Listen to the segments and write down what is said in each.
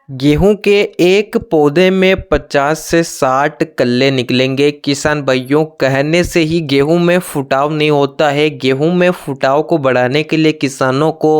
गेहूं के एक पौधे में 50 से 60 कल्ले निकलेंगे। किसान भाइयों, कहने से ही गेहूं में फुटाव नहीं होता है। गेहूं में फुटाव को बढ़ाने के लिए किसानों को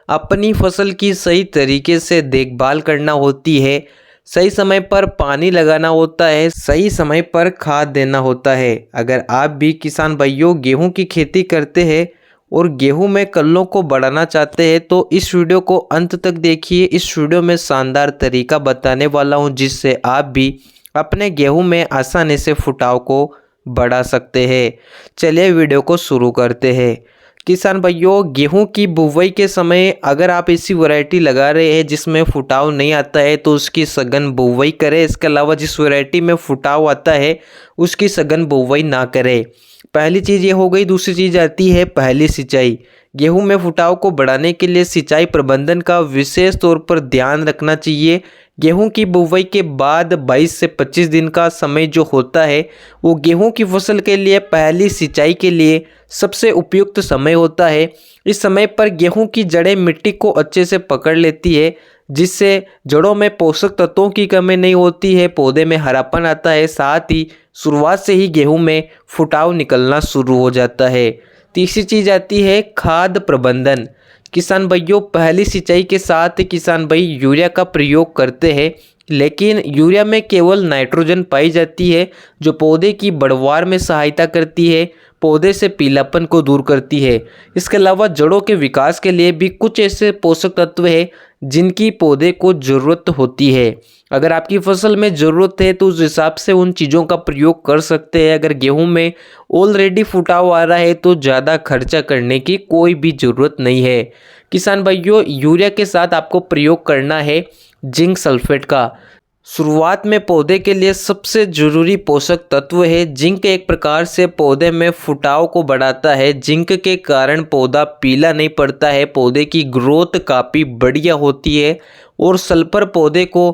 अपनी फसल की सही तरीके से देखभाल करना होती है, सही समय पर पानी लगाना होता है, सही समय पर खाद देना होता है। अगर आप भी किसान भाइयों गेहूं की खेती करते हैं और गेहूं में कल्लों को बढ़ाना चाहते हैं तो इस वीडियो को अंत तक देखिए। इस वीडियो में शानदार तरीका बताने वाला हूं जिससे आप भी अपने गेहूं में आसानी से फुटाव को बढ़ा सकते हैं। चलिए वीडियो को शुरू करते हैं। किसान भाइयों, गेहूं की बुवाई के समय अगर आप ऐसी वैरायटी लगा रहे हैं जिसमें फुटाव नहीं आता है तो उसकी सघन बुवाई करें। इसके अलावा जिस वैरायटी में फुटाव आता है उसकी सघन बुवाई ना करें। पहली चीज़ ये हो गई। दूसरी चीज़ आती है पहली सिंचाई। गेहूं में फुटाव को बढ़ाने के लिए सिंचाई प्रबंधन का विशेष तौर पर ध्यान रखना चाहिए। गेहूं की बुवाई के बाद 22 से 25 दिन का समय जो होता है वो गेहूं की फसल के लिए पहली सिंचाई के लिए सबसे उपयुक्त समय होता है। इस समय पर गेहूं की जड़ें मिट्टी को अच्छे से पकड़ लेती है जिससे जड़ों में पोषक तत्वों की कमी नहीं होती है, पौधे में हरापन आता है, साथ ही शुरुआत से ही गेहूं में फुटाव निकलना शुरू हो जाता है। तीसरी चीज़ आती है खाद प्रबंधन। किसान भाइयों, पहली सिंचाई के साथ किसान भाई यूरिया का प्रयोग करते हैं, लेकिन यूरिया में केवल नाइट्रोजन पाई जाती है जो पौधे की बढ़वार में सहायता करती है, पौधे से पीलापन को दूर करती है। इसके अलावा जड़ों के विकास के लिए भी कुछ ऐसे पोषक तत्व हैं जिनकी पौधे को ज़रूरत होती है। अगर आपकी फसल में ज़रूरत है तो उस हिसाब से उन चीज़ों का प्रयोग कर सकते हैं। अगर गेहूं में ऑलरेडी फुटाव आ रहा है तो ज़्यादा खर्चा करने की कोई भी ज़रूरत नहीं है। किसान भाइयों, यूरिया के साथ आपको प्रयोग करना है जिंक सल्फेट का। शुरुआत में पौधे के लिए सबसे जरूरी पोषक तत्व है जिंक। एक प्रकार से पौधे में फुटाव को बढ़ाता है। जिंक के कारण पौधा पीला नहीं पड़ता है, पौधे की ग्रोथ काफ़ी बढ़िया होती है और सल्फर पौधे को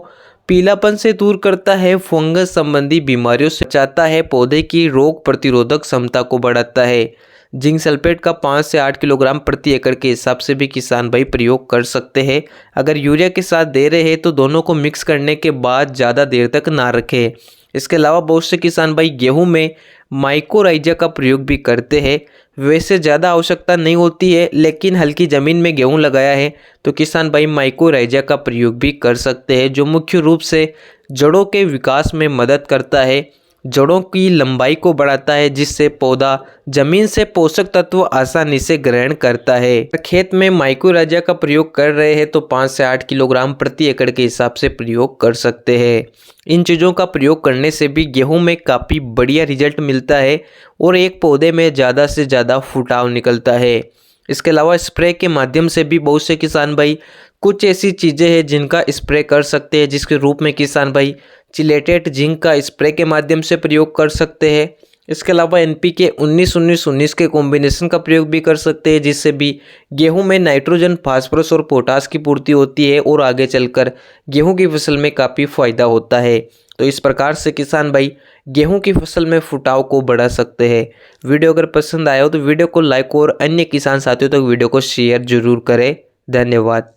पीलापन से दूर करता है, फंगस संबंधी बीमारियों से बचाता है, पौधे की रोग प्रतिरोधक क्षमता को बढ़ाता है। जिंक सल्फेट का 5 से 8 किलोग्राम प्रति एकड़ के हिसाब से भी किसान भाई प्रयोग कर सकते हैं। अगर यूरिया के साथ दे रहे हैं तो दोनों को मिक्स करने के बाद ज़्यादा देर तक ना रखें। इसके अलावा बहुत से किसान भाई गेहूं में माइकोराइजा का प्रयोग भी करते हैं। वैसे ज़्यादा आवश्यकता नहीं होती है, लेकिन हल्की ज़मीन में गेहूं लगाया है तो किसान भाई माइकोराइजा का प्रयोग भी कर सकते हैं जो मुख्य रूप से जड़ों के विकास में मदद करता है, जड़ों की लंबाई को बढ़ाता है जिससे पौधा जमीन से पोषक तत्व आसानी से ग्रहण करता है। खेत में माइकोराइजा का प्रयोग कर रहे हैं तो 5 से 8 किलोग्राम प्रति एकड़ के हिसाब से प्रयोग कर सकते हैं। इन चीज़ों का प्रयोग करने से भी गेहूं में काफ़ी बढ़िया रिजल्ट मिलता है और एक पौधे में ज़्यादा से ज़्यादा फुटाव निकलता है। इसके अलावा स्प्रे के माध्यम से भी बहुत से किसान भाई कुछ ऐसी चीज़ें हैं जिनका स्प्रे कर सकते हैं, जिसके रूप में किसान भाई चिलेटेड जिंक का स्प्रे के माध्यम से प्रयोग कर सकते हैं। इसके अलावा NPK 19-19-19 के कॉम्बिनेशन का प्रयोग भी कर सकते हैं जिससे भी गेहूं में नाइट्रोजन, फास्फोरस और पोटास की पूर्ति होती है और आगे चलकर गेहूं की फसल में काफ़ी फायदा होता है। तो इस प्रकार से किसान भाई गेहूं की फसल में फुटाव को बढ़ा सकते हैं। वीडियो अगर पसंद आया हो तो वीडियो को लाइक और अन्य किसान साथियों तक वीडियो को शेयर जरूर करें। धन्यवाद।